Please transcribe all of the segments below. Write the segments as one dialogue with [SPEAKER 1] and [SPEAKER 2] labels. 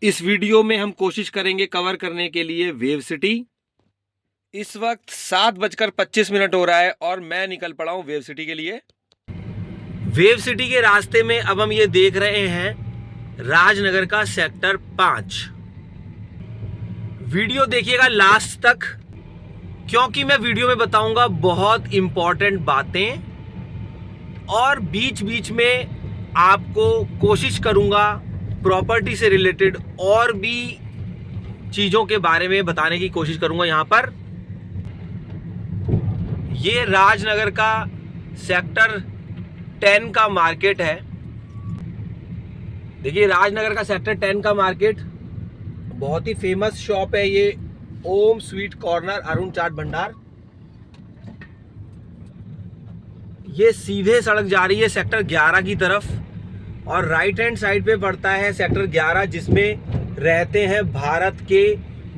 [SPEAKER 1] इस वीडियो में हम कोशिश करेंगे कवर करने के लिए वेव सिटी। इस वक्त 7:25 हो रहा है और मैं निकल पड़ा हूं वेव सिटी के लिए। वेव सिटी के रास्ते में अब हम ये देख रहे हैं राजनगर का सेक्टर 5। वीडियो देखिएगा लास्ट तक, क्योंकि मैं वीडियो में बताऊंगा बहुत इंपॉर्टेंट बातें और बीच बीच में आपको कोशिश करूंगा प्रॉपर्टी से रिलेटेड और भी चीजों के बारे में बताने की कोशिश करूंगा। यहां पर ये राजनगर का सेक्टर 10 का मार्केट है। देखिए राजनगर का सेक्टर 10 का मार्केट बहुत ही फेमस शॉप है ये, ओम स्वीट कॉर्नर अरुण चाट भंडार। ये सीधे सड़क जा रही है सेक्टर 11 की तरफ और राइट हैंड साइड पे पड़ता है सेक्टर 11, जिसमें रहते हैं भारत के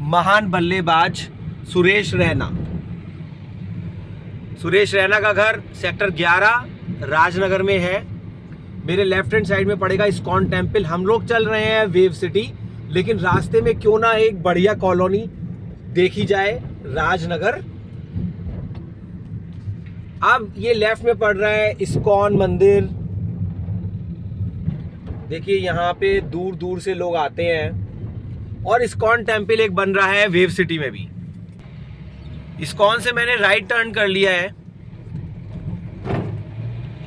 [SPEAKER 1] महान बल्लेबाज सुरेश रैना। सुरेश रैना का घर सेक्टर 11 राजनगर में है। मेरे लेफ्ट हैंड साइड में पड़ेगा इस्कॉन टेम्पल। हम लोग चल रहे हैं वेव सिटी, लेकिन रास्ते में क्यों ना एक बढ़िया कॉलोनी देखी जाए राजनगर। अब ये लेफ्ट में पड़ रहा है इस्कॉन मंदिर। देखिए यहाँ पे दूर दूर से लोग आते हैं और इस्कॉन टेम्पल एक बन रहा है वेव सिटी में भी। इस्कॉन से मैंने राइट टर्न कर लिया है।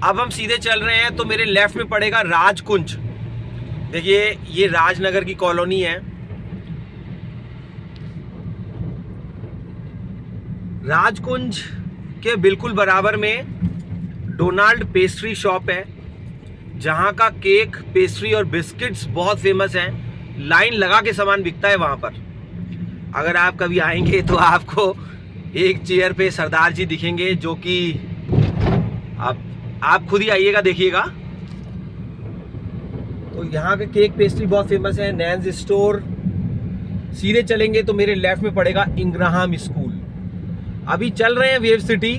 [SPEAKER 1] अब हम सीधे चल रहे हैं तो मेरे लेफ्ट में पड़ेगा राजकुंज। देखिए ये राजनगर की कॉलोनी है। राजकुंज के बिल्कुल बराबर में डोनाल्ड पेस्ट्री शॉप है, जहां का केक, पेस्ट्री और बिस्किट्स बहुत फेमस हैं। लाइन लगा के सामान बिकता है वहां पर। अगर आप कभी आएंगे तो आपको एक चेयर पे सरदार जी दिखेंगे, जो कि आप खुद ही आइएगा देखिएगा। तो यहाँ के केक पेस्ट्री बहुत फेमस है। नैन्स स्टोर। सीधे चलेंगे तो मेरे लेफ्ट में पड़ेगा इंग्राहम स्कूल। अभी चल रहे हैं वेव सिटी।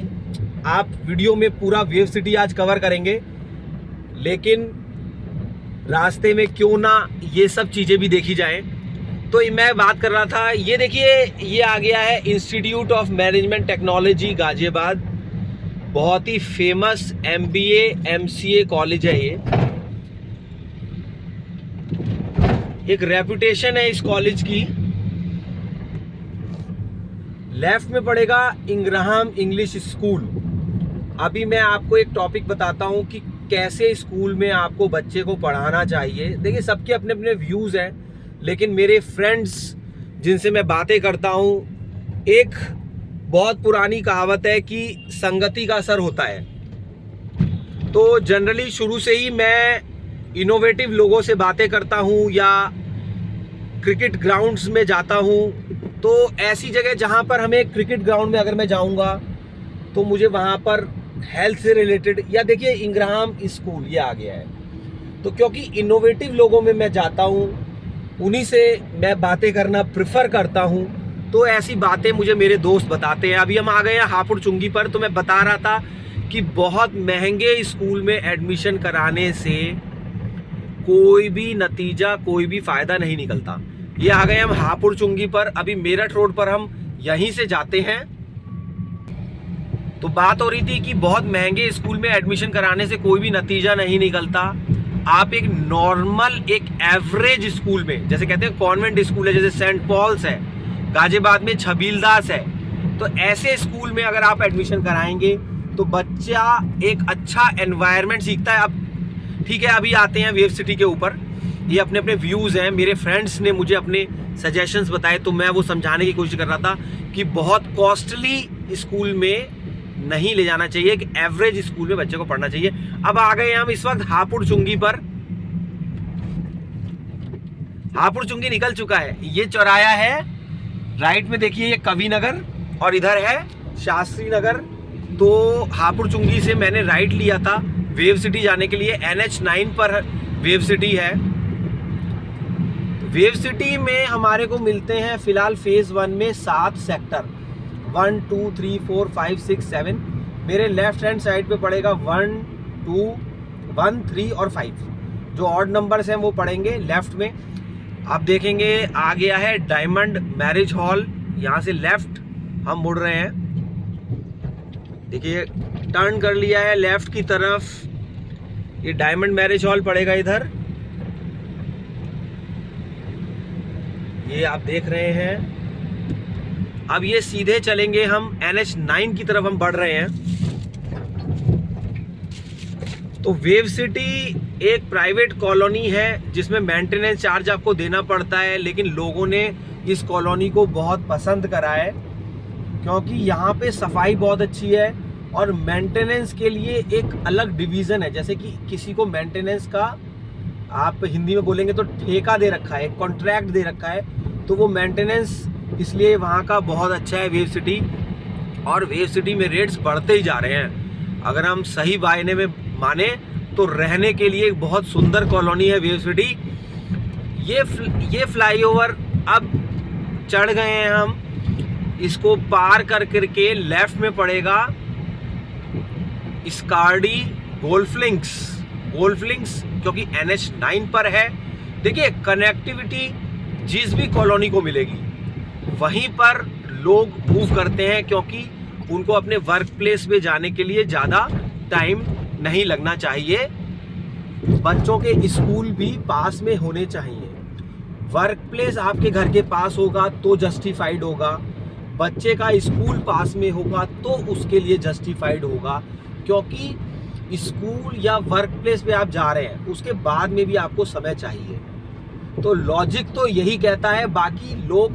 [SPEAKER 1] आप वीडियो में पूरा वेव सिटी आज कवर करेंगे, लेकिन रास्ते में क्यों ना ये सब चीजें भी देखी जाएं। तो मैं बात कर रहा था, ये देखिए ये आ गया है institute of management technology Ghaziabad. बहुत ही फेमस MBA MCA कॉलेज है ये। एक रेपुटेशन है इस कॉलेज की। लेफ्ट में पड़ेगा इंग्राहम इंग्लिश स्कूल। अभी मैं आपको एक टॉपिक बताता हूं कि कैसे स्कूल में आपको बच्चे को पढ़ाना चाहिए। देखिए सबके अपने अपने व्यूज हैं, लेकिन मेरे फ्रेंड्स जिनसे मैं बातें करता हूं, एक बहुत पुरानी कहावत है कि संगति का असर होता है। तो जनरली शुरू से ही मैं इनोवेटिव लोगों से बातें करता हूं या क्रिकेट ग्राउंड्स में जाता हूं। तो ऐसी जगह जहां पर हमें क्रिकेट ग्राउंड में अगर मैं जाऊंगा तो मुझे वहां पर हेल्थ से रिलेटेड, या देखिए इंग्राहम स्कूल ये आ गया है। तो क्योंकि इनोवेटिव लोगों में मैं जाता हूं, उन्हीं से मैं बातें करना प्रिफर करता हूं। तो ऐसी बातें मुझे मेरे दोस्त बताते हैं। अभी हम आ गए हैं हापुड़ चुंगी पर। तो मैं बता रहा था कि बहुत महंगे स्कूल में एडमिशन कराने से कोई भी नतीजा, कोई भी फायदा नहीं निकलता। ये आ गए हम हापुड़ चुंगी पर। अभी मेरठ रोड पर हम यहीं से जाते हैं। तो बात हो रही थी कि बहुत महंगे स्कूल में एडमिशन कराने से कोई भी नतीजा नहीं निकलता। आप एक नॉर्मल, एक एवरेज स्कूल में, जैसे कहते हैं कॉन्वेंट स्कूल है, जैसे सेंट पॉल्स है, गाजियाबाद में छबीलदास है, तो ऐसे स्कूल में अगर आप एडमिशन कराएंगे तो बच्चा एक अच्छा एनवायरनमेंट सीखता है। अब ठीक है, अभी आते हैं वेव सिटी के ऊपर। ये अपने अपने व्यूज़ हैं। मेरे फ्रेंड्स ने मुझे अपने सजेशंस बताए, तो मैं वो समझाने की कोशिश कर रहा था कि बहुत कॉस्टली स्कूल में नहीं ले जाना चाहिए, एक एवरेज स्कूल में बच्चे को पढ़ना चाहिए। अब आ गए हम इस वक्त हापुड़ चुंगी पर। हापुड़ चुंगी निकल चुका है। ये चौराया है, राइट में देखिए ये कवि नगर और इधर है शास्त्री नगर। तो हापुड़ चुंगी से मैंने राइट लिया था वेव सिटी जाने के लिए। NH9 पर वेव सिटी है। वेव सिटी में हमारे को मिलते हैं फिलहाल फेज 1 में 7 सेक्टर, 1 2 3 4 5 6 7। मेरे लेफ्ट हैंड साइड पे पड़ेगा 1 2 1 3 और 5। जो ऑड नंबर्स हैं वो पड़ेंगे लेफ्ट में। आप देखेंगे आ गया है डायमंड मैरिज हॉल। यहाँ से लेफ्ट हम मुड़ रहे हैं, देखिए टर्न कर लिया है लेफ्ट की तरफ। ये डायमंड मैरिज हॉल पड़ेगा इधर, ये आप देख रहे हैं। अब ये सीधे चलेंगे हम NH9 की तरफ हम बढ़ रहे हैं। तो वेव सिटी एक प्राइवेट कॉलोनी है जिसमें मेंटेनेंस चार्ज आपको देना पड़ता है, लेकिन लोगों ने इस कॉलोनी को बहुत पसंद करा है क्योंकि यहाँ पे सफाई बहुत अच्छी है और मेंटेनेंस के लिए एक अलग डिवीज़न है। जैसे कि किसी को मेंटेनेंस का आप हिंदी में बोलेंगे तो ठेका दे रखा है, कॉन्ट्रैक्ट दे रखा है, तो वो मेंटेनेंस इसलिए वहाँ का बहुत अच्छा है वेव सिटी। और वेव सिटी में रेट्स बढ़ते ही जा रहे हैं। अगर हम सही मायने में माने तो रहने के लिए एक बहुत सुंदर कॉलोनी है वेव सिटी। ये फ्लाईओवर अब चढ़ गए हैं हम, इसको पार कर करके लेफ्ट में पड़ेगा स्कार्डी गोल्फलिंक्स क्योंकि NH9 पर है। देखिए कनेक्टिविटी जिस भी कॉलोनी को मिलेगी वहीं पर लोग मूव करते हैं क्योंकि उनको अपने वर्क प्लेस पे जाने के लिए ज़्यादा टाइम नहीं लगना चाहिए। बच्चों के स्कूल भी पास में होने चाहिए। वर्क प्लेस आपके घर के पास होगा तो जस्टिफाइड होगा, बच्चे का स्कूल पास में होगा तो उसके लिए जस्टिफाइड होगा, क्योंकि स्कूल या वर्क प्लेस पे आप जा रहे हैं उसके बाद में भी आपको समय चाहिए। तो लॉजिक तो यही कहता है। बाकी लोग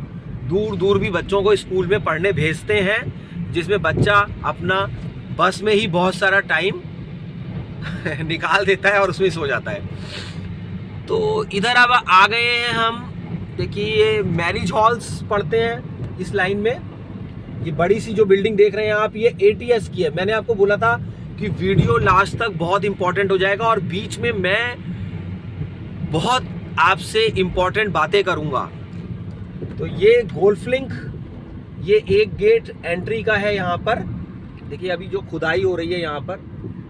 [SPEAKER 1] दूर दूर भी बच्चों को स्कूल में पढ़ने भेजते हैं जिसमें बच्चा अपना बस में ही बहुत सारा टाइम निकाल देता है और उसमें सो जाता है। तो इधर अब आ गए हैं हम। देखिए ये मैरिज हॉल्स पढ़ते हैं इस लाइन में। ये बड़ी सी जो बिल्डिंग देख रहे हैं आप, ये ATS की है। मैंने आपको बोला था कि वीडियो लास्ट तक बहुत इंपॉर्टेंट हो जाएगा और बीच में मैं बहुत आपसे इंपॉर्टेंट बातें करूंगा। तो ये गोल्फलिंक, ये एक गेट एंट्री का है यहाँ पर। देखिए अभी जो खुदाई हो रही है यहाँ पर,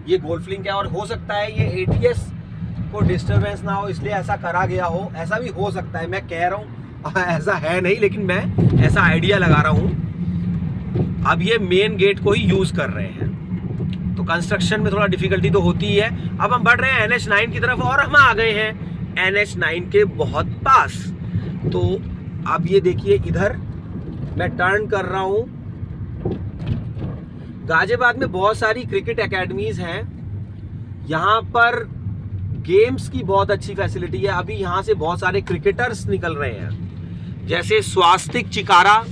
[SPEAKER 1] ये गोल्फलिंक है और हो सकता है ये ATS को डिस्टरबेंस ना हो इसलिए ऐसा करा गया हो। ऐसा भी हो सकता है, मैं कह रहा हूँ ऐसा है नहीं, लेकिन मैं ऐसा आइडिया लगा रहा हूँ। अब ये मेन गेट को ही यूज कर रहे हैं तो कंस्ट्रक्शन में थोड़ा डिफिकल्टी तो होती ही है। अब हम बढ़ रहे हैं NH9 की तरफ और हम आ गए हैं NH9 के बहुत पास। तो अब ये देखिए इधर मैं टर्न कर रहा हूँ। गाजियाबाद में बहुत सारी क्रिकेट एकेडमीज हैं, यहाँ पर गेम्स की बहुत अच्छी फैसिलिटी है। अभी यहाँ से बहुत सारे क्रिकेटर्स निकल रहे हैं, जैसे स्वास्तिक चिकारा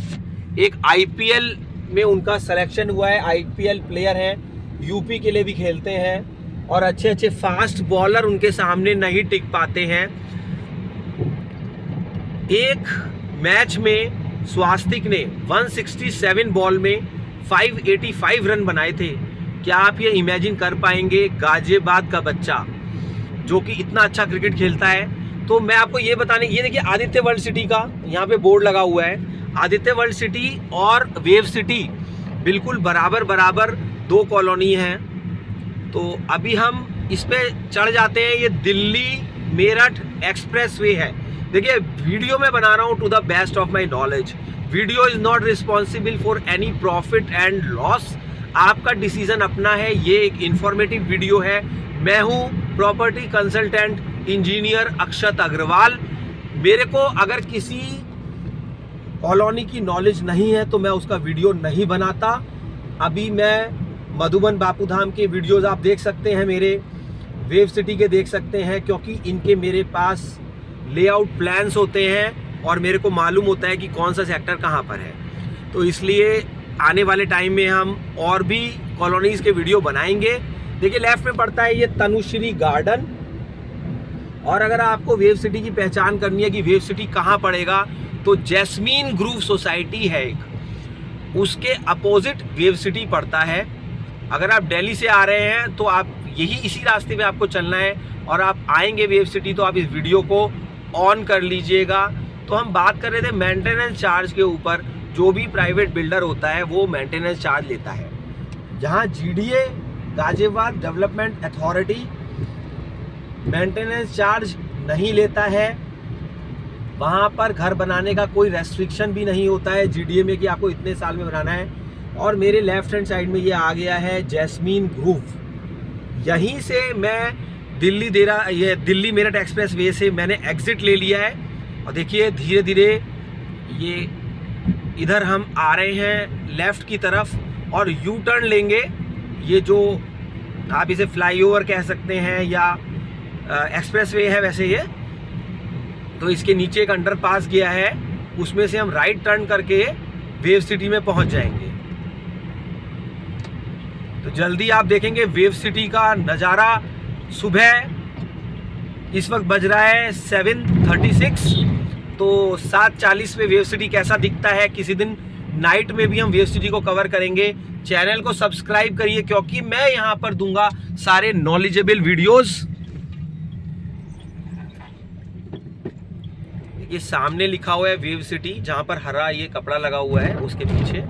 [SPEAKER 1] एक IPL में उनका सिलेक्शन हुआ है, IPL प्लेयर हैं, यूपी के लिए भी खेलते हैं और अच्छे अच्छे फास्ट बॉलर उनके सामने नहीं टिक पाते हैं। एक मैच में स्वास्तिक ने 167 बॉल में 585 रन बनाए थे। क्या आप ये इमेजिन कर पाएंगे? गाजियाबाद का बच्चा जो कि इतना अच्छा क्रिकेट खेलता है। तो मैं आपको ये बताने, ये देखिए आदित्य वर्ल्ड सिटी का यहाँ पे बोर्ड लगा हुआ है। आदित्य वर्ल्ड सिटी और वेव सिटी बिल्कुल बराबर बराबर दो कॉलोनी हैं। तो अभी हम इस पे चढ़ जाते हैं। ये दिल्ली मेरठ एक्सप्रेस वे है। देखिए वीडियो में बना रहा हूँ to the best of my knowledge. Video is not responsible for any profit and loss. आपका डिसीजन अपना है। ये एक इंफॉर्मेटिव वीडियो है। मैं हूँ property consultant engineer Akshat Agrawal. मेरे को अगर किसी कॉलोनी की नॉलेज नहीं है तो मैं उसका वीडियो नहीं बनाता। अभी मैं मधुबन बापूधाम के वीडियोस आप देख सकते हैं, मेरे वेव सिटी के देख सकते हैं, क्योंकि इनके मेरे पास लेआउट प्लान्स होते हैं और मेरे को मालूम होता है कि कौन सा सेक्टर कहाँ पर है। तो इसलिए आने वाले टाइम में हम और भी कॉलोनीज़ के वीडियो बनाएंगे। देखिए लेफ्ट में पड़ता है ये तनुश्री गार्डन। और अगर आपको वेव सिटी की पहचान करनी है कि वेव सिटी कहाँ पड़ेगा, तो जैस्मीन ग्रूव सोसाइटी है एक, उसके अपोजिट वेव सिटी पड़ता है। अगर आप दिल्ली से आ रहे हैं तो आप इसी रास्ते पे आपको चलना है और आप आएंगे वेव सिटी तो आप इस वीडियो को ऑन कर लीजिएगा। तो हम बात कर रहे थे मेंटेनेंस चार्ज के ऊपर। जो भी प्राइवेट बिल्डर होता है वो मेंटेनेंस चार्ज लेता है। जहाँ GDA Ghaziabad development authority maintenance charge नहीं लेता है, वहाँ पर घर बनाने का कोई रेस्ट्रिक्शन भी नहीं होता है जीडीए में कि आपको इतने साल में बनाना है। और मेरे लेफ्ट हैंड साइड में ये आ गया है जैस्मीन ग्रूव। यहीं से मैं दिल्ली मेरठ एक्सप्रेस वे से मैंने एग्जिट ले लिया है। और देखिए धीरे धीरे ये इधर हम आ रहे हैं लेफ़्ट की तरफ और यू टर्न लेंगे। ये जो आप इसे फ्लाईओवर कह सकते हैं या एक्सप्रेस वे है वैसे ये, तो इसके नीचे एक अंडरपास गया है, उसमें से हम राइट टर्न करके वेव सिटी में पहुंच जाएंगे। तो जल्दी आप देखेंगे वेव सिटी का नज़ारा। सुबह इस वक्त बज रहा है 7:36, तो 7:40 पे वेव सिटी कैसा दिखता है, किसी दिन नाइट में भी हम वेव सिटी को कवर करेंगे। चैनल को सब्सक्राइब करिए क्योंकि मैं यहाँ पर दूंगा सारे नॉलेजेबल वीडियोस। ये सामने लिखा हुआ है वेव सिटी, जहाँ पर हरा ये कपड़ा लगा हुआ है उसके पीछे,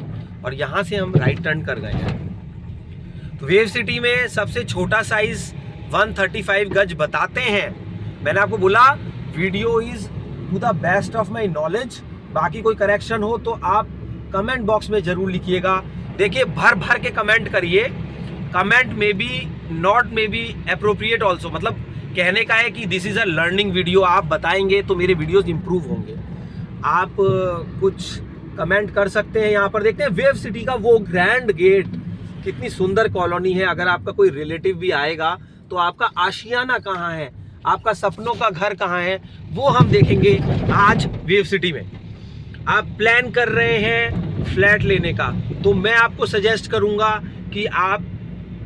[SPEAKER 1] और यहाँ से हम राइट टर्न कर गए हैं। तो वेव सिटी में सबसे छोटा साइज 135 गज बताते हैं। मैंने आपको बोला video is to the best of my knowledge. बाकी कोई करेक्शन हो तो आप कमेंट बॉक्स में जरूर लिखिएगा। देखिए भर भर के कमेंट करिए। कमेंट में भी नॉट में भी अप्रोप्रिएट ऑल्सो, मतलब कहने का है कि this is a learning video. आप बताएंगे तो मेरे वीडियोस इंप्रूव होंगे। आप कुछ कमेंट कर सकते हैं। यहाँ पर देखते हैं वेव सिटी का वो ग्रैंड गेट, कितनी सुंदर कॉलोनी है। अगर आपका कोई रिलेटिव भी आएगा तो आपका आशियाना कहाँ है, आपका सपनों का घर कहाँ है, वो हम देखेंगे आज वेव सिटी में। आप प्लान कर रहे हैं फ्लैट लेने का, तो मैं आपको सजेस्ट करूंगा कि आप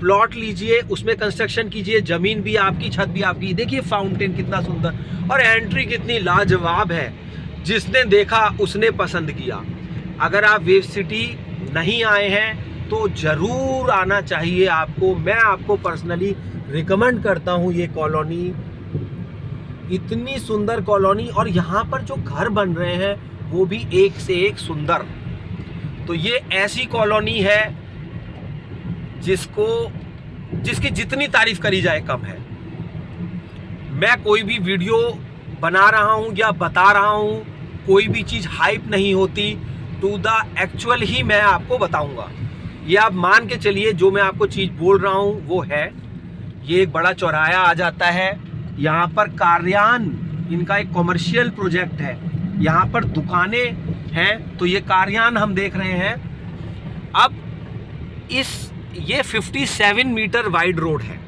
[SPEAKER 1] प्लॉट लीजिए, उसमें कंस्ट्रक्शन कीजिए। ज़मीन भी आपकी, छत भी आपकी। देखिए फाउंटेन कितना सुंदर और एंट्री कितनी लाजवाब है। जिसने देखा उसने पसंद किया। अगर आप वेव सिटी नहीं आए हैं तो ज़रूर आना चाहिए आपको। मैं आपको पर्सनली रिकमेंड करता हूँ ये कॉलोनी, इतनी सुंदर कॉलोनी। और यहाँ पर जो घर बन रहे हैं वो भी एक से एक सुंदर। तो ये ऐसी कॉलोनी है जिसकी जितनी तारीफ करी जाए कम है। मैं कोई भी वीडियो बना रहा हूँ या बता रहा हूँ, कोई भी चीज़ हाइप नहीं होती, टू द एक्चुअल ही मैं आपको बताऊंगा। ये आप मान के चलिए जो मैं आपको चीज़ बोल रहा हूँ वो है। ये एक बड़ा चौराहा आ जाता है, यहाँ पर कार्यान इनका एक कॉमर्शियल प्रोजेक्ट है, यहाँ पर दुकानें हैं, तो ये कार्यान हम देख रहे हैं। अब ये 57 मीटर वाइड रोड है,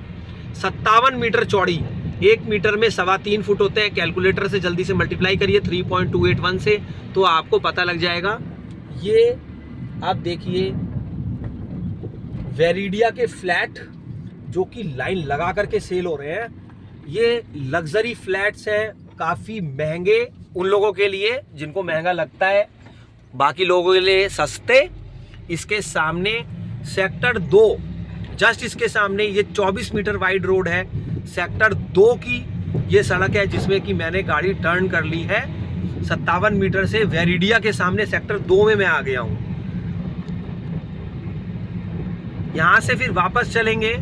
[SPEAKER 1] 57 मीटर चौड़ी, 1 मीटर में 3.25 फुट होते हैं। कैलकुलेटर से जल्दी से मल्टीप्लाई करिए 3.281 से, तो आपको पता लग जाएगा। ये आप देखिए वेरिडिया के फ्लैट जो कि लाइन लगा करके सेल हो रहे हैं। ये लग्जरी फ्लैट्स हैं, काफ़ी महंगे उन लोगों के लिए जिनको महंगा लगता है, बाकी लोगों के लिए सस्ते। इसके सामने सेक्टर 2, जस्ट इसके सामने ये 24 मीटर वाइड रोड है। सेक्टर 2 की ये सड़क है जिसमें कि मैंने गाड़ी टर्न कर ली है। 57 मीटर से वेरिडिया के सामने सेक्टर 2 में मैं आ गया हूँ। यहाँ से फिर वापस चलेंगे।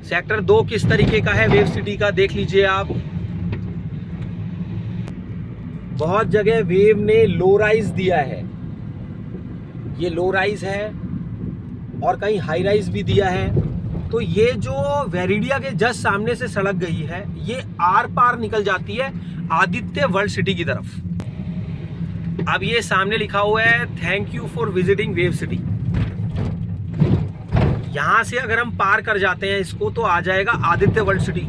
[SPEAKER 1] सेक्टर 2 किस तरीके का है वेव सिटी का देख लीजिए आप। बहुत जगह वेव ने लो राइज दिया है, ये लो राइज है, और कहीं हाई राइज भी दिया है। तो ये जो वेरिडिया के जस्ट सामने से सड़क गई है, ये आर पार निकल जाती है आदित्य वर्ल्ड सिटी की तरफ। अब ये सामने लिखा हुआ है thank you for visiting wave city. यहाँ से अगर हम पार कर जाते हैं इसको तो आ जाएगा आदित्य वर्ल्ड सिटी।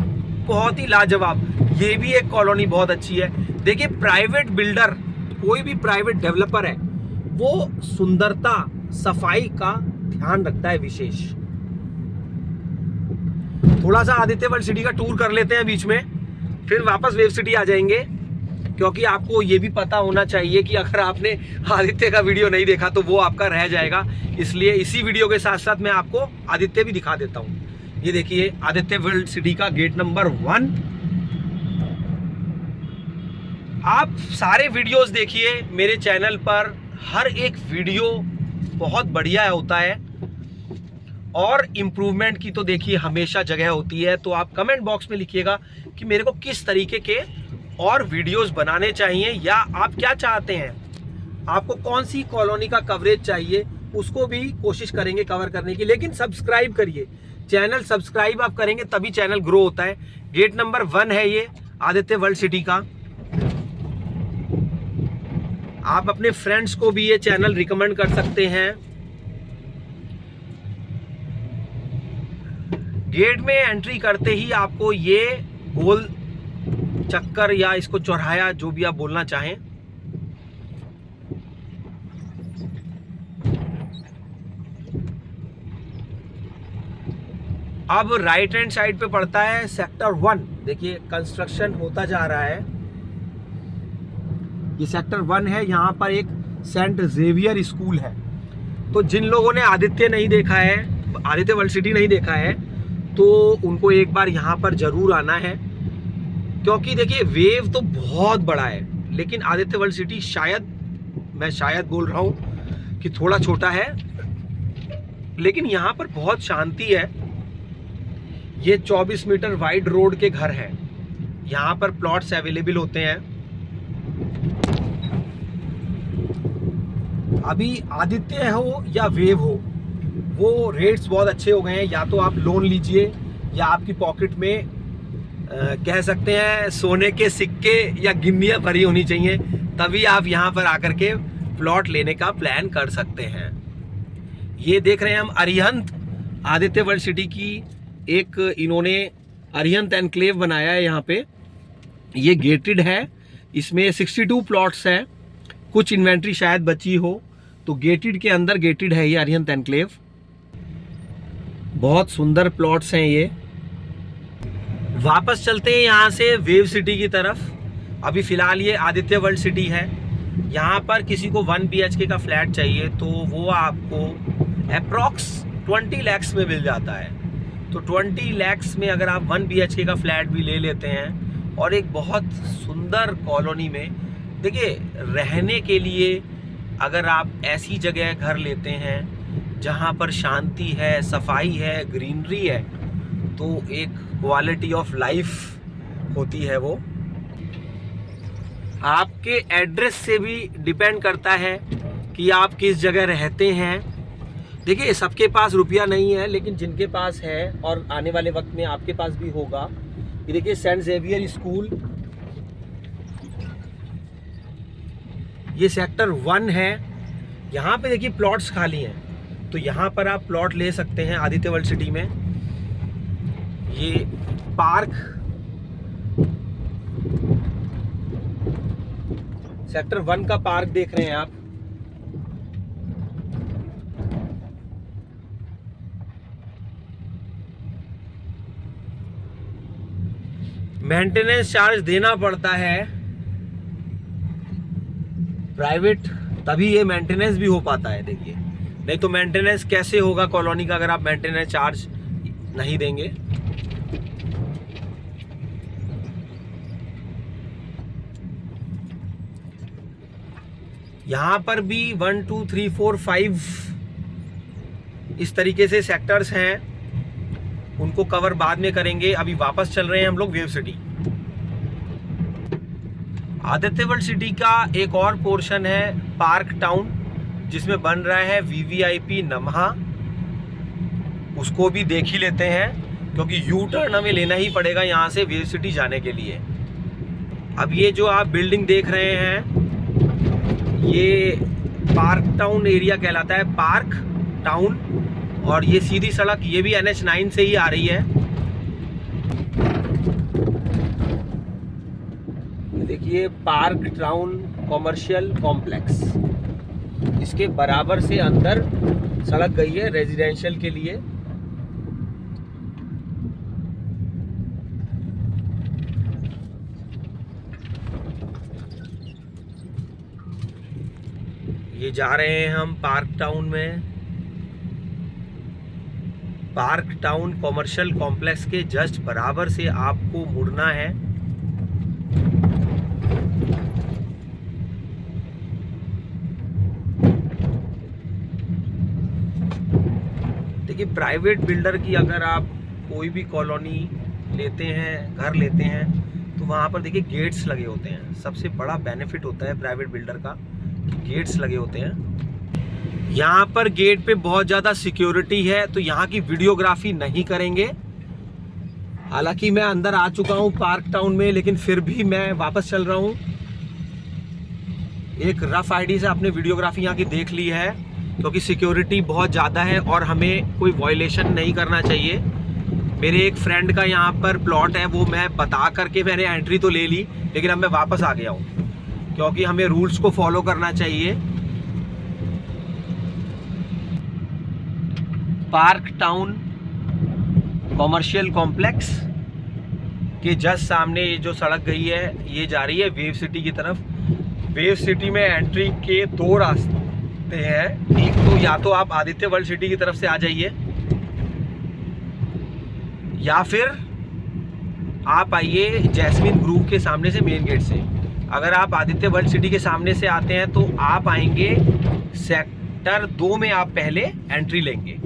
[SPEAKER 1] बहुत ही लाजवाब, ये भी एक कॉलोनी बहुत अच्छी है। देखिए प्राइवेट बिल्डर, कोई भी प्राइवेट डेवलपर है, वो सुंदरता सफाई का ध्यान रखता है विशेष। थोड़ा सा आदित्य वर्ल्ड सिटी का टूर कर लेते हैं बीच में, फिर वापस वेव सिटी आ जाएंगे। क्योंकि आपको ये भी पता होना चाहिए कि अगर आपने आदित्य का वीडियो नहीं देखा तो वो आपका रह जाएगा, इसलिए इसी वीडियो के साथ साथ मैं आपको आदित्य भी दिखा देता हूँ। ये देखिए आदित्य वर्ल्ड सिटी का गेट नंबर 1। आप सारे वीडियोस देखिए मेरे चैनल पर, हर एक वीडियो बहुत बढ़िया होता है। और इम्प्रूवमेंट की तो देखिए हमेशा जगह होती है। तो आप कमेंट बॉक्स में लिखिएगा कि मेरे को किस तरीके के और वीडियोस बनाने चाहिए, या आप क्या चाहते हैं, आपको कौन सी कॉलोनी का कवरेज चाहिए, उसको भी कोशिश करेंगे कवर करने की। लेकिन सब्सक्राइब करिए चैनल, सब्सक्राइब आप करेंगे तभी चैनल ग्रो होता है। गेट नंबर 1 है ये आदित्य वर्ल्ड सिटी का। आप अपने फ्रेंड्स को भी ये चैनल रिकमेंड कर सकते हैं। गेट में एंट्री करते ही आपको ये गोल चक्कर या इसको चौराहा, जो भी आप बोलना चाहें, अब राइट हैंड साइड पे पड़ता है सेक्टर 1। देखिए कंस्ट्रक्शन होता जा रहा है। ये सेक्टर 1 है। यहाँ पर एक सेंट जेवियर स्कूल है। तो जिन लोगों ने आदित्य नहीं देखा है, आदित्य वर्ल्ड सिटी नहीं देखा है, तो उनको एक बार यहाँ पर जरूर आना है। क्योंकि देखिए वेव तो बहुत बड़ा है, लेकिन आदित्य वर्ल्ड सिटी मैं शायद बोल रहा हूँ कि थोड़ा छोटा है, लेकिन यहाँ पर बहुत शांति है। ये 24 मीटर वाइड रोड के घर हैं। यहाँ पर प्लॉट्स अवेलेबल होते हैं। अभी आदित्य हो या वेव हो, वो रेट्स बहुत अच्छे हो गए हैं। या तो आप लोन लीजिए, या आपकी पॉकेट में कह सकते हैं सोने के सिक्के या गिन्नियाँ भरी होनी चाहिए, तभी आप यहाँ पर आकर के प्लॉट लेने का प्लान कर सकते हैं। ये देख रहे हैं हम अरिहंत आदित्य वर्ल्ड सिटी की एक इन्होंने अरिहंत एनक्लेव बनाया है। यहाँ पे ये गेटेड है। इसमें 62 प्लॉट्स हैं। कुछ इन्वेंट्री शायद बची हो, तो गेटेड के अंदर गेटेड है ये अरिहंत एनक्लेव। बहुत सुंदर प्लॉट्स हैं ये। वापस चलते हैं यहाँ से वेव सिटी की तरफ। अभी फिलहाल ये आदित्य वर्ल्ड सिटी है। यहाँ पर किसी को 1 BHK का फ्लैट चाहिए तो वो आपको अप्रॉक्स 20 lakhs में मिल जाता है। तो 20 lakhs में अगर आप 1 BHK का फ्लैट भी ले लेते हैं और एक बहुत सुंदर कॉलोनी में, देखिए रहने के लिए अगर आप ऐसी जगह घर लेते हैं जहाँ पर शांति है, सफाई है, ग्रीनरी है, तो एक क्वालिटी ऑफ लाइफ होती है। वो आपके एड्रेस से भी डिपेंड करता है कि आप किस जगह रहते हैं। देखिए सबके पास रुपया नहीं है, लेकिन जिनके पास है और आने वाले वक्त में आपके पास भी होगा। ये देखिए सेंट जेवियर स्कूल, ये सेक्टर 1 है। यहाँ पे देखिए प्लॉट्स खाली हैं, तो यहाँ पर आप प्लॉट ले सकते हैं आदित्य वर्ल्ड सिटी में। ये पार्क सेक्टर 1 का पार्क देख रहे हैं आप। मेंटेनेंस चार्ज देना पड़ता है प्राइवेट, तभी ये मेंटेनेंस भी हो पाता है। देखिए नहीं तो मेंटेनेंस कैसे होगा कॉलोनी का अगर आप मेंटेनेंस चार्ज नहीं देंगे। यहाँ पर भी 1 2 3 4 5 इस तरीके से सेक्टर्स हैं, उनको कवर बाद में करेंगे। अभी वापस चल रहे हैं हम लोग wave city. Aditya world city का एक और पोर्शन है पार्क टाउन, जिसमें बन रहा है VVIP नमहा। उसको भी देख ही लेते हैं, क्योंकि यू टर्न हमें लेना ही पड़ेगा यहाँ से वेव सिटी जाने के लिए। अब ये जो आप बिल्डिंग देख रहे हैं, ये पार्क टाउन एरिया कहलाता है, पार्क टाउन। और ये सीधी सड़क, ये भी NH9 से ही आ रही है। देखिए पार्क टाउन कॉमर्शियल कॉम्प्लेक्स, इसके बराबर से अंदर सड़क गई है रेजिडेंशियल के लिए। ये जा रहे हैं हम पार्क टाउन में। पार्क टाउन कॉमर्शियल कॉम्प्लेक्स के जस्ट बराबर से आपको मुड़ना है। देखिए प्राइवेट बिल्डर की अगर आप कोई भी कॉलोनी लेते हैं, घर लेते हैं, तो वहाँ पर देखिए गेट्स लगे होते हैं। सबसे बड़ा बेनिफिट होता है प्राइवेट बिल्डर का कि गेट्स लगे होते हैं। यहाँ पर गेट पे बहुत ज़्यादा सिक्योरिटी है, तो यहाँ की वीडियोग्राफी नहीं करेंगे। हालांकि मैं अंदर आ चुका हूँ पार्क टाउन में, लेकिन फिर भी मैं वापस चल रहा हूँ। एक रफ आइडिया से आपने वीडियोग्राफी यहाँ की देख ली है, क्योंकि सिक्योरिटी बहुत ज़्यादा है और हमें कोई वायलेशन नहीं करना चाहिए। मेरे एक फ्रेंड का यहाँ पर प्लॉट है, वो मैं बता करके मैंने एंट्री तो ले ली, लेकिन अब मैं वापस आ गया हूँ, क्योंकि हमें रूल्स को फॉलो करना चाहिए। पार्क टाउन कॉमर्शियल कॉम्प्लेक्स के जस्ट सामने ये जो सड़क गई है, ये जा रही है वेव सिटी की तरफ। वेव सिटी में एंट्री के दो रास्ते हैं। एक तो या तो आप आदित्य वर्ल्ड सिटी की तरफ से आ जाइए, या फिर आप आइए जैस्मिन ग्रुप के सामने से, मेन गेट से। अगर आप आदित्य वर्ल्ड सिटी के सामने से आते हैं तो आप आएंगे सेक्टर 2 में, आप पहले एंट्री लेंगे।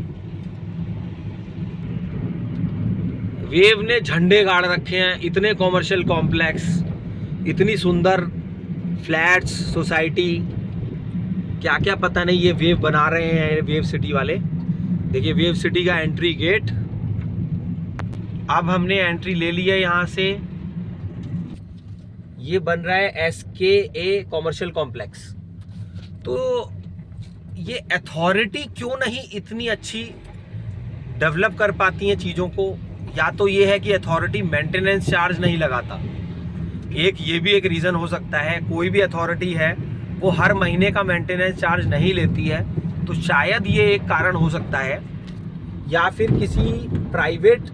[SPEAKER 1] वेव ने झंडे गाड़ रखे हैं, इतने कॉमर्शियल कॉम्प्लेक्स, इतनी सुंदर फ्लैट्स, सोसाइटी, क्या क्या पता नहीं ये वेव बना रहे हैं वेव सिटी वाले। देखिए वेव सिटी का एंट्री गेट। अब हमने एंट्री ले ली है यहाँ से। ये बन रहा है SKA कॉमर्शियल कॉम्प्लेक्स। तो ये अथॉरिटी क्यों नहीं इतनी अच्छी डेवलप कर पाती हैं चीज़ों को? या तो ये है कि अथॉरिटी मेंटेनेंस चार्ज नहीं लगाता, ये भी एक रीज़न हो सकता है। कोई भी अथॉरिटी है वो हर महीने का मेंटेनेंस चार्ज नहीं लेती है, तो शायद ये एक कारण हो सकता है। या फिर किसी प्राइवेट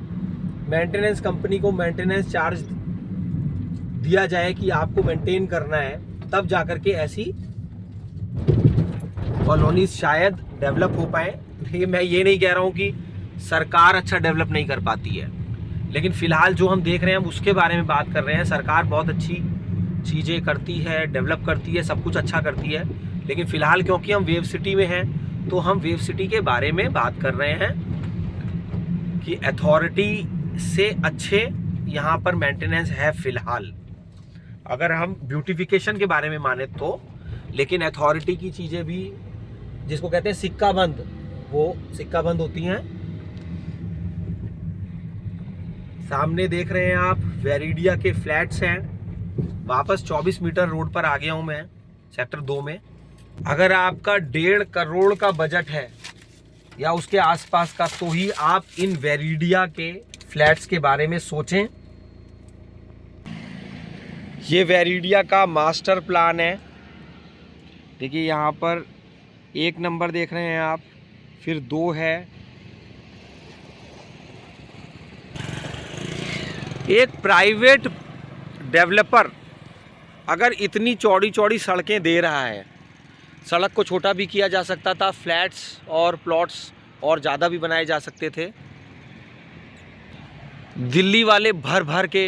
[SPEAKER 1] मेंटेनेंस कंपनी को मेंटेनेंस चार्ज दिया जाए कि आपको मेंटेन करना है, तब जाकर के ऐसी कॉलोनीज शायद डेवलप हो पाए। लेकिन मैं ये नहीं कह रहा हूँ कि सरकार अच्छा डेवलप नहीं कर पाती है, लेकिन फ़िलहाल जो हम देख रहे हैं हम उसके बारे में बात कर रहे हैं। सरकार बहुत अच्छी चीज़ें करती है, डेवलप करती है, सब कुछ अच्छा करती है। लेकिन फ़िलहाल क्योंकि हम वेव सिटी में हैं, तो हम वेव सिटी के बारे में बात कर रहे हैं कि अथॉरिटी से अच्छे यहाँ पर मेंटेनेंस है फ़िलहाल, अगर हम ब्यूटिफिकेशन के बारे में माने तो। लेकिन अथॉरिटी की चीज़ें भी, जिसको कहते हैं सिक्का बंद, वो सिक्का बंद होती हैं। सामने देख रहे हैं आप वेरिडिया के फ्लैट्स हैं। वापस 24 मीटर रोड पर आ गया हूँ मैं, सेक्टर 2 में। अगर आपका 1.5 करोड़ का बजट है या उसके आसपास का, तो ही आप इन वेरिडिया के फ्लैट्स के बारे में सोचें। ये वेरिडिया का मास्टर प्लान है। देखिए यहाँ पर 1 नंबर देख रहे हैं आप, फिर 2 है, एक प्राइवेट डेवलपर अगर इतनी चौड़ी चौड़ी सड़कें दे रहा है, सड़क को छोटा भी किया जा सकता था, फ्लैट्स और प्लॉट्स और ज़्यादा भी बनाए जा सकते थे। दिल्ली वाले भर भर के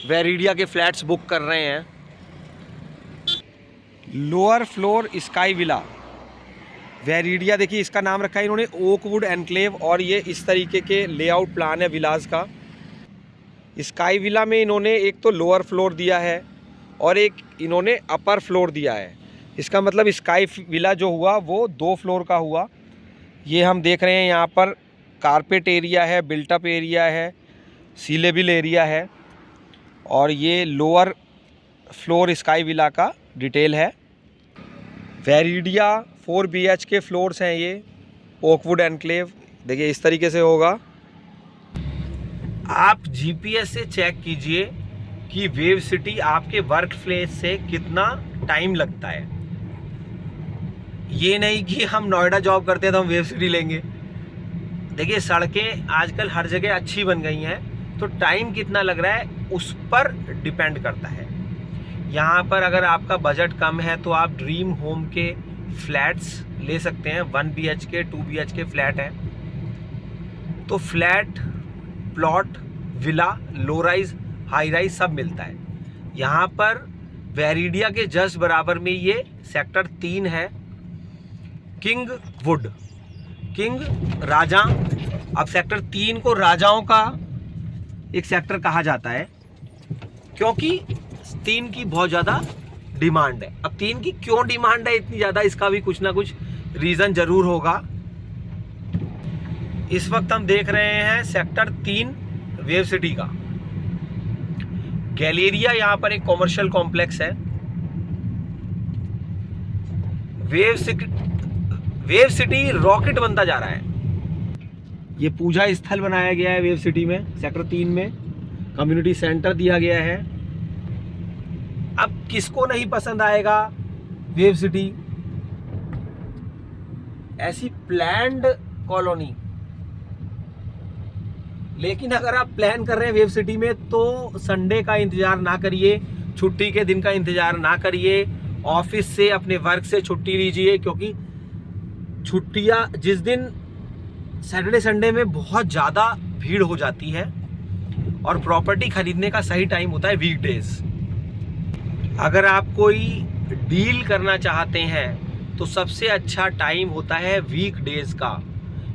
[SPEAKER 1] वेरिडिया के फ्लैट्स बुक कर रहे हैं। Lower floor sky villa Veridia, देखिए इसका नाम रखा है इन्होंने ओकवुड एनक्लेव, और ये इस तरीके के लेआउट प्लान है विलास का। स्काई विला में इन्होंने एक तो लोअर फ्लोर दिया है और एक इन्होंने अपर फ्लोर दिया है। इसका मतलब स्काई विला जो हुआ वो 2 फ्लोर का हुआ। ये हम देख रहे हैं यहाँ पर कारपेट एरिया है, बिल्टअप एरिया है, सी लेवल एरिया है, और ये लोअर फ्लोर स्काई विला का डिटेल है। वेरिडिया 4 BHK फ्लोर्स हैं ये, ओकवुड एनक्लेव। देखिए इस तरीके से होगा। आप GPS से चेक कीजिए कि वेव सिटी आपके वर्क प्लेस से कितना टाइम लगता है। ये नहीं कि हम नोएडा जॉब करते हैं तो हम वेव सिटी लेंगे। देखिए सड़कें आजकल हर जगह अच्छी बन गई हैं, तो टाइम कितना लग रहा है उस पर डिपेंड करता है। यहाँ पर अगर आपका बजट कम है तो आप ड्रीम होम के फ्लैट्स ले सकते हैं। 1 BHK 2 BHK फ्लैट है, तो flat, plot, villa, low rise, high rise सब मिलता है। यहाँ पर वेरिडिया के जस्ट बराबर में ये सेक्टर 3 है, किंग वुड, किंग राजा अब सेक्टर 3 को राजाओं का एक सेक्टर कहा जाता है, क्योंकि 3 की बहुत ज़्यादा डिमांड है। अब 3 की क्यों डिमांड है इतनी ज़्यादा, इसका भी कुछ ना कुछ रीज़न ज़रूर होगा। इस वक्त हम देख रहे हैं सेक्टर 3 वेव सिटी का। गैलेरिया यहाँ पर एक कॉमर्शियल कॉम्प्लेक्स है। वेव सिटी रॉकेट बनता जा रहा है। ये पूजा स्थल बनाया गया है वेव सिटी में, सेक्टर 3 में कम्युनिटी सेंटर दिया गया है। अब किसको नहीं पसंद आएगा वेव सिटी, ऐसी प्लैंड कॉलोनी। लेकिन अगर आप प्लान कर रहे हैं वेव सिटी में तो संडे का इंतजार ना करिए, छुट्टी के दिन का इंतजार ना करिए, ऑफिस से अपने वर्क से छुट्टी लीजिए, क्योंकि छुट्टियां जिस दिन सैटरडे संडे में बहुत ज़्यादा भीड़ हो जाती है और प्रॉपर्टी खरीदने का सही टाइम होता है वीकडेज। अगर आप कोई डील करना चाहते हैं तो सबसे अच्छा टाइम होता है वीकडेज का,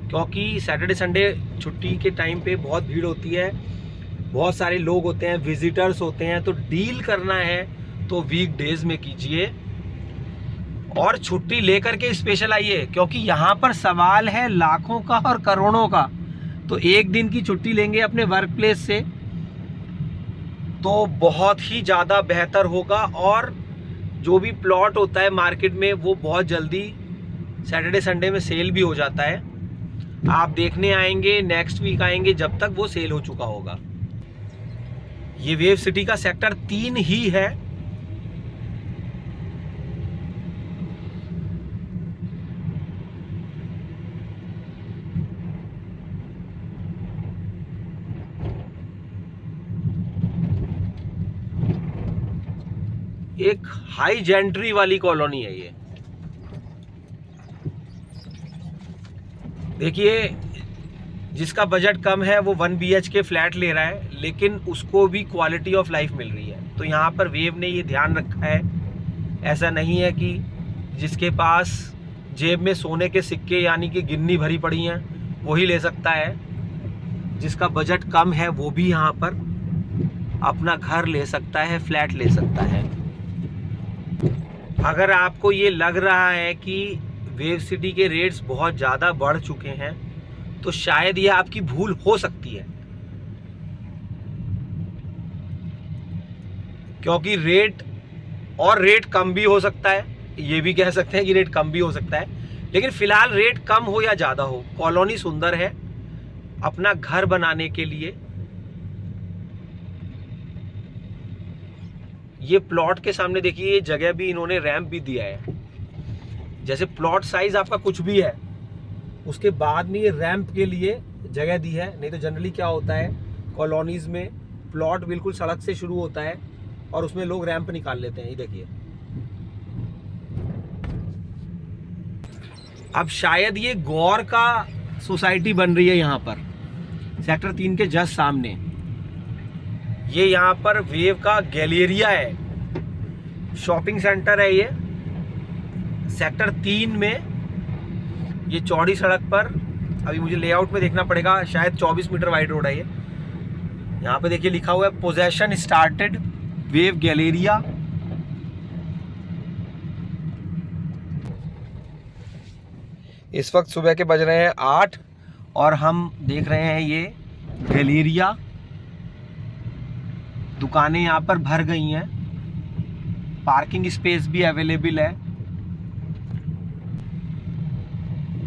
[SPEAKER 1] क्योंकि सैटरडे संडे छुट्टी के टाइम पे बहुत भीड़ होती है, बहुत सारे लोग होते हैं, विजिटर्स होते हैं। तो डील करना है तो वीकडेज में कीजिए और छुट्टी लेकर के स्पेशल आइए, क्योंकि यहाँ पर सवाल है लाखों का और करोड़ों का। तो एक दिन की छुट्टी लेंगे अपने वर्क प्लेस से तो बहुत ही ज़्यादा बेहतर होगा। और जो भी प्लॉट होता है मार्केट में वो बहुत जल्दी सैटरडे संडे में सेल भी हो जाता है। आप देखने आएंगे, नेक्स्ट वीक आएंगे, जब तक वो सेल हो चुका होगा। ये वेव सिटी का सेक्टर 3 ही है। एक हाई जेंट्री वाली कॉलोनी है ये। देखिए, जिसका बजट कम है वो 1 BHK फ्लैट ले रहा है, लेकिन उसको भी क्वालिटी ऑफ लाइफ मिल रही है। तो यहाँ पर वेव ने ये ध्यान रखा है, ऐसा नहीं है कि जिसके पास जेब में सोने के सिक्के यानी कि गिन्नी भरी पड़ी हैं वही ले सकता है। जिसका बजट कम है वो भी यहाँ पर अपना घर ले सकता है, फ्लैट ले सकता है। अगर आपको ये लग रहा है कि वेव सिटी के रेट्स बहुत ज़्यादा बढ़ चुके हैं तो शायद ये आपकी भूल हो सकती है, क्योंकि रेट कम भी हो सकता है। ये भी कह सकते हैं कि रेट कम भी हो सकता है, लेकिन फिलहाल रेट कम हो या ज़्यादा हो, कॉलोनी सुंदर है अपना घर बनाने के लिए। ये प्लॉट के सामने देखिए, ये जगह भी इन्होंने रैंप भी दिया है। जैसे प्लॉट साइज आपका कुछ भी है, उसके बाद में ये रैंप के लिए जगह दी है। नहीं तो जनरली क्या होता है, कॉलोनीज में प्लॉट बिल्कुल सड़क से शुरू होता है और उसमें लोग रैंप निकाल लेते हैं। ये देखिए, अब शायद ये गौर का सोसाइटी बन रही है यहाँ पर सेक्टर 3 के जस्ट सामने। ये यहाँ पर वेव का गैलेरिया है, शॉपिंग सेंटर है ये सेक्टर 3 में। ये चौड़ी सड़क पर, अभी मुझे लेआउट में देखना पड़ेगा, शायद 24 मीटर वाइड रोड है ये। यहाँ पे देखिए लिखा हुआ है पोजेशन स्टार्टेड वेव गैलेरिया। इस वक्त सुबह के बज रहे हैं 8 और हम देख रहे हैं ये गैलेरिया। दुकानें यहाँ पर भर गई हैं, पार्किंग स्पेस भी अवेलेबल है,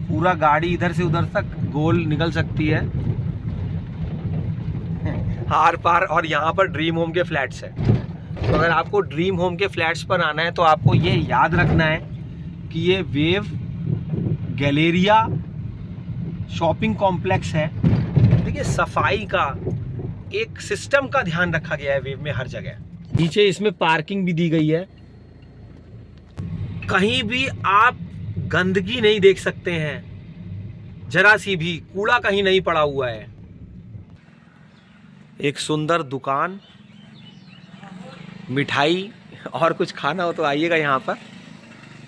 [SPEAKER 1] पूरा गाड़ी इधर से उधर तक गोल निकल सकती है आर पार। और यहाँ पर ड्रीम होम के फ्लैट्स हैं। तो अगर आपको ड्रीम होम के फ्लैट्स पर आना है तो आपको ये याद रखना है कि ये वेव गैलेरिया शॉपिंग कॉम्प्लेक्स है। देखिए, सफाई का एक सिस्टम का ध्यान रखा गया है वेव में हर जगह। नीचे इसमें पार्किंग भी दी गई है, कहीं भी आप गंदगी नहीं देख सकते हैं, जरा सी भी कूड़ा कहीं नहीं पड़ा हुआ है। एक सुंदर दुकान, मिठाई और कुछ खाना हो तो आइएगा यहाँ पर।